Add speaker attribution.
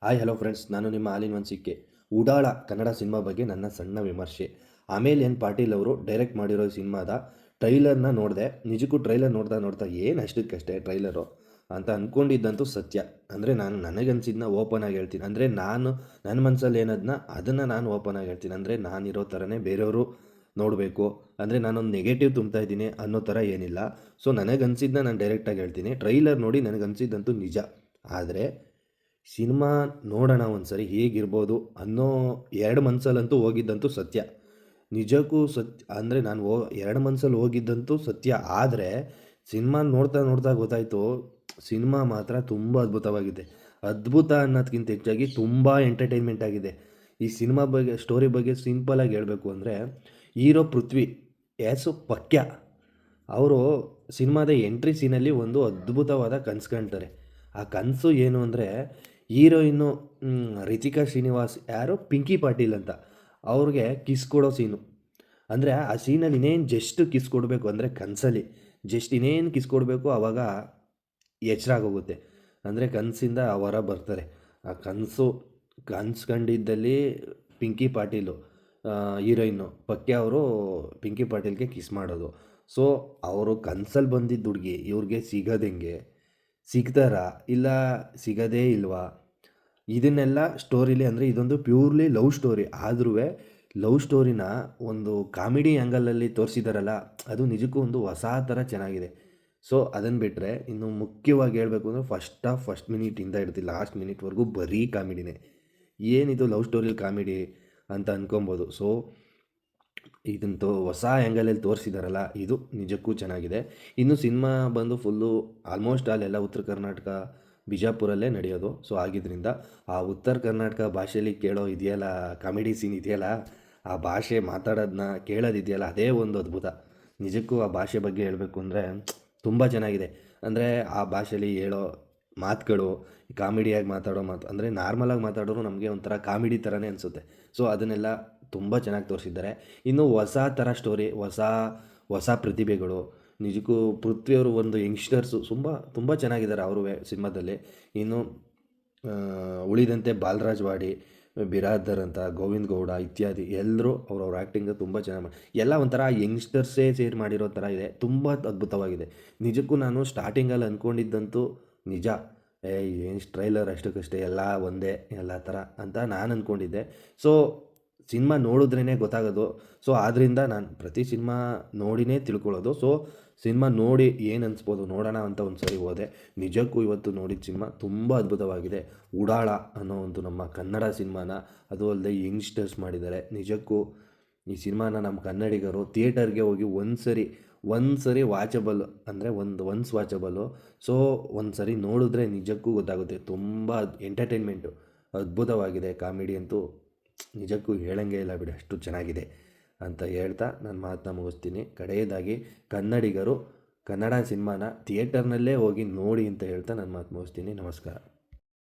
Speaker 1: Hi hello friends, ನಾನು ನಿಮ್ಮ ಆಲಿನ್ one ಸಿಕ್ಕೆ. ಉಡಾಳ Kannada cinema ಬಗ್ಗೆ ನನ್ನ ಸಣ್ಣ ವಿಮರ್ಶೆ. ಆಮೇಲೆ ಎನ್ ಪಾಟೀಲ್ ಅವರು ಡೈರೆಕ್ಟ್ ಮಾಡಿರೋ ಸಿನಿಮಾದ ಟ್ರೈಲರ್ನ ನೋಡಿದೆ. ನಿಜಕ್ಕೂ ಟ್ರೈಲರ್ ನೋಡ್ತಾ ನೋಡ್ತಾ ಏನು ಅಷ್ಟಕ್ಕಷ್ಟೇ ಟ್ರೈಲರು ಅಂತ ಅಂದ್ಕೊಂಡಿದ್ದಂತೂ ಸತ್ಯ. ಅಂದರೆ ನಾನು ನನಗನ್ಸಿದ್ದನ್ನ ಓಪನ್ ಆಗಿ ಹೇಳ್ತೀನಿ. ಅಂದರೆ ನಾನು ನನ್ನ ಮನಸ್ಸಲ್ಲಿ ಏನದನ್ನ ಅದನ್ನು ನಾನು ಓಪನ್ ಆಗಿ ಹೇಳ್ತೀನಿ. ಅಂದರೆ ನಾನಿರೋ ಥರನೇ ಬೇರೆಯವರು ನೋಡಬೇಕು, ಅಂದರೆ ನಾನೊಂದು ನೆಗೆಟಿವ್ ತುಂಬ್ತಾ ಇದ್ದೀನಿ ಅನ್ನೋ ಥರ ಏನಿಲ್ಲ. ಸೊ ನನಗನ್ಸಿದ್ದನ್ನ ನಾನು ಡೈರೆಕ್ಟಾಗಿ ಹೇಳ್ತೀನಿ. ಟ್ರೈಲರ್ ನೋಡಿ ನನಗನ್ಸಿದ್ದಂತೂ ನಿಜ. ಆದರೆ ಸಿನಿಮಾ ನೋಡೋಣ ಒಂದು ಸರಿ ಹೇಗಿರ್ಬೋದು ಅನ್ನೋ ಎರಡು ಮನಸ್ಸಲ್ಲಂತೂ ಹೋಗಿದ್ದಂತೂ ಸತ್ಯ. ನಿಜಕ್ಕೂ ಅಂದರೆ ನಾನು ಎರಡು ಮನಸ್ಸಲ್ಲಿ ಹೋಗಿದ್ದಂತೂ ಸತ್ಯ. ಆದರೆ ಸಿನಿಮಾ ನೋಡ್ತಾ ನೋಡ್ತಾ ಗೊತ್ತಾಯಿತು, ಸಿನಿಮಾ ಮಾತ್ರ ತುಂಬ ಅದ್ಭುತವಾಗಿದೆ. ಅದ್ಭುತ ಅನ್ನೋದಕ್ಕಿಂತ ಹೆಚ್ಚಾಗಿ ತುಂಬ ಎಂಟರ್ಟೈನ್ಮೆಂಟ್ ಆಗಿದೆ. ಈ ಸಿನಿಮಾ ಬಗ್ಗೆ, ಸ್ಟೋರಿ ಬಗ್ಗೆ ಸಿಂಪಲಾಗಿ ಹೇಳಬೇಕು ಅಂದರೆ, ಹೀರೋ ಪೃಥ್ವಿ ಪಕ್ಯ ಅವರು ಸಿನಿಮಾದ ಎಂಟ್ರಿ ಸೀನಲ್ಲಿ ಒಂದು ಅದ್ಭುತವಾದ ಕನಸು ಕಾಣ್ತಾರೆ. ಆ ಕನಸು ಏನು ಅಂದರೆ, ಹೀರೋಯಿನ್ನು ರಿತಿಕಾ ಶ್ರೀನಿವಾಸ್ ಯಾರು ಪಿಂಕಿ ಪಾಟೀಲ್ ಅಂತ ಅವ್ರಿಗೆ ಕಿಸ್ ಕೊಡೋ ಸೀನು. ಅಂದರೆ ಆ ಸೀನಲ್ಲಿ ಇನ್ನೇನು ಜಸ್ಟ್ ಕಿಸ್ ಕೊಡಬೇಕು, ಅಂದರೆ ಕನಸಲ್ಲಿ ಜಸ್ಟ್ ಇನ್ನೇನು ಕಿಸ್ ಕೊಡಬೇಕು, ಆವಾಗ ಎಚ್ಚರಾಗೋಗುತ್ತೆ. ಅಂದರೆ ಕನಸಿಂದ ಹೊರ ಬರ್ತಾರೆ. ಆ ಕನಸು ಕಂಡಿದ್ದಲ್ಲಿ ಪಿಂಕಿ ಪಾಟೀಲು ಹೀರೋಯಿನ್ನು ಪಕ್ಯ ಅವರು ಪಿಂಕಿ ಪಾಟೀಲ್ಗೆ ಕಿಸ್ ಮಾಡೋದು. ಸೊ ಅವರು ಕನಸಲ್ಲಿ ಬಂದಿದ್ದ ಹುಡುಗಿ ಇವ್ರಿಗೆ ಸಿಗೋದು ಹೆಂಗೆ, ಸಿಗ್ತಾರಾ ಇಲ್ಲ ಸಿಗೋದೇ ಇಲ್ವಾ, ಇದನ್ನೆಲ್ಲ ಸ್ಟೋರಿಲಿ, ಅಂದರೆ ಇದೊಂದು ಪ್ಯೂರ್ಲಿ ಲವ್ ಸ್ಟೋರಿ. ಆದ್ರೂ ಲವ್ ಸ್ಟೋರಿನ ಒಂದು ಕಾಮಿಡಿ ಆ್ಯಂಗಲಲ್ಲಿ ತೋರಿಸಿದಾರಲ್ಲ, ಅದು ನಿಜಕ್ಕೂ ಒಂದು ಹೊಸ ಥರ ಚೆನ್ನಾಗಿದೆ. ಸೊ ಅದನ್ನು ಬಿಟ್ಟರೆ ಇನ್ನು ಮುಖ್ಯವಾಗಿ ಹೇಳಬೇಕು ಅಂದರೆ, ಫಸ್ಟ್ ಮಿನಿಟಿಂದ ಹಿಡ್ದು ಲಾಸ್ಟ್ ಮಿನಿಟ್ವರೆಗೂ ಬರೀ ಕಾಮಿಡಿನೇ. ಏನಿದು ಲವ್ ಸ್ಟೋರಿಲಿ ಕಾಮಿಡಿ ಅಂತ ಅಂದ್ಕೊಬೋದು. ಸೊ ಇದಂತೂ ಹೊಸ ಆ್ಯಂಗಲಲ್ಲಿ ತೋರಿಸಿದಾರಲ್ಲ, ಇದು ನಿಜಕ್ಕೂ ಚೆನ್ನಾಗಿದೆ. ಇನ್ನು ಸಿನಿಮಾ ಬಂದು ಫುಲ್ಲು ಆಲ್ಮೋಸ್ಟ್ ಅಲ್ಲೆಲ್ಲ ಉತ್ತರ ಕರ್ನಾಟಕ ಬಿಜಾಪುರಲ್ಲೇ ನಡೆಯೋದು. ಸೊ ಆಗಿದ್ದರಿಂದ ಆ ಉತ್ತರ ಕರ್ನಾಟಕ ಭಾಷೆಯಲ್ಲಿ ಕೇಳೋ ಇದೆಯಲ್ಲ, ಕಾಮಿಡಿ ಸೀನ್ ಇದೆಯಲ್ಲ, ಆ ಭಾಷೆ ಮಾತಾಡೋದನ್ನ ಕೇಳೋದಿದೆಯಲ್ಲ, ಅದೇ ಒಂದು ಅದ್ಭುತ. ನಿಜಕ್ಕೂ ಆ ಭಾಷೆ ಬಗ್ಗೆ ಹೇಳಬೇಕು ಅಂದರೆ ತುಂಬ ಚೆನ್ನಾಗಿದೆ. ಅಂದರೆ ಆ ಭಾಷೆಯಲ್ಲಿ ಹೇಳೋ ಮಾತುಗಳು, ಕಾಮಿಡಿಯಾಗಿ ಮಾತಾಡೋ ಮಾತು, ಅಂದರೆ ನಾರ್ಮಲಾಗಿ ಮಾತಾಡೋರು ನಮಗೆ ಒಂಥರ ಕಾಮಿಡಿ ಥರನೇ ಅನಿಸುತ್ತೆ. ಸೊ ಅದನ್ನೆಲ್ಲ ತುಂಬ ಚೆನ್ನಾಗಿ ತೋರಿಸಿದ್ದಾರೆ. ಇನ್ನು ಹೊಸ ಥರ ಸ್ಟೋರಿ, ಹೊಸ ಪ್ರತಿಭೆಗಳು. ನಿಜಕ್ಕೂ ಪೃಥ್ವಿಯವರು ಒಂದು ಯಂಗ್ಸ್ಟರ್ಸು ತುಂಬ ಚೆನ್ನಾಗಿದ್ದಾರೆ ಅವರು ಸಿನಿಮಾದಲ್ಲಿ. ಇನ್ನು ಉಳಿದಂತೆ ಬಾಲರಾಜ್ ವಾಡಿ, ಬಿರಾದರ್ ಅಂತ, ಗೋವಿಂದ ಗೌಡ ಇತ್ಯಾದಿ ಎಲ್ಲರೂ ಅವ್ರವ್ರ ಆ್ಯಕ್ಟಿಂಗ್ ತುಂಬ ಚೆನ್ನಾಗಿ ಎಲ್ಲ ಒಂಥರ ಯಂಗ್ಸ್ಟರ್ಸೇ ಸೇರಿ ಮಾಡಿರೋ ಥರ ಇದೆ. ತುಂಬ ಅದ್ಭುತವಾಗಿದೆ. ನಿಜಕ್ಕೂ ನಾನು ಸ್ಟಾರ್ಟಿಂಗಲ್ಲಿ ಅಂದ್ಕೊಂಡಿದ್ದಂತೂ ನಿಜ, ಏನು ಟ್ರೈಲರ್ ಅಷ್ಟಕ್ಕಷ್ಟೇ ಎಲ್ಲ ಒಂದೇ ಎಲ್ಲ ಥರ ಅಂತ ನಾನು ಅಂದ್ಕೊಂಡಿದ್ದೆ. ಸೊ ಸಿನಿಮಾ ನೋಡಿದ್ರೇ ಗೊತ್ತಾಗೋದು. ಸೊ ಆದ್ದರಿಂದ ನಾನು ಪ್ರತಿ ಸಿನಿಮಾ ನೋಡಿನೇ ತಿಳ್ಕೊಳ್ಳೋದು. ಸೊ ಸಿನಿಮಾ ನೋಡಿ ಏನು ಅನಿಸ್ಬೋದು ನೋಡೋಣ ಅಂತ ಒಂದು ಸರಿ ಹೋದೆ. ನಿಜಕ್ಕೂ ಇವತ್ತು ನೋಡಿದ ಸಿನಿಮಾ ತುಂಬ ಅದ್ಭುತವಾಗಿದೆ. ಉಡಾಳ ಅನ್ನೋ ಒಂದು ನಮ್ಮ ಕನ್ನಡ ಸಿನಿಮಾನ, ಅದು ಅಲ್ಲದೆ ಯಂಗ್ಸ್ಟರ್ಸ್ ಮಾಡಿದ್ದಾರೆ. ನಿಜಕ್ಕೂ ಈ ಸಿನಿಮಾನ ನಮ್ಮ ಕನ್ನಡಿಗರು ಥಿಯೇಟರ್ಗೆ ಹೋಗಿ ಒಂದು ಸರಿ ವಾಚಬಲ್, ಅಂದರೆ ಒನ್ಸ್ ವಾಚಬಲ್ಲು. ಸೊ ಒಂದು ಸರಿ ನೋಡಿದ್ರೆ ನಿಜಕ್ಕೂ ಗೊತ್ತಾಗುತ್ತೆ. ತುಂಬ ಎಂಟರ್ಟೈನ್ಮೆಂಟು ಅದ್ಭುತವಾಗಿದೆ. ಕಾಮಿಡಿ ಅಂತೂ ನಿಜಕ್ಕೂ ಹೇಳಂಗೆ ಇಲ್ಲ ಬಿಡಿ, ಅಷ್ಟು ಚೆನ್ನಾಗಿದೆ ಅಂತ ಹೇಳ್ತಾ ನಾನು ಮಾತನ್ನ ಮುಗಿಸ್ತೀನಿ. ಕಡೆಯದಾಗಿ ಕನ್ನಡಿಗರು ಕನ್ನಡ ಸಿನಿಮಾನ ಥಿಯೇಟರ್ನಲ್ಲೇ ಹೋಗಿ ನೋಡಿ ಅಂತ ಹೇಳ್ತಾ ನಾನು ಮಾತು ಮುಗಿಸ್ತೀನಿ. ನಮಸ್ಕಾರ.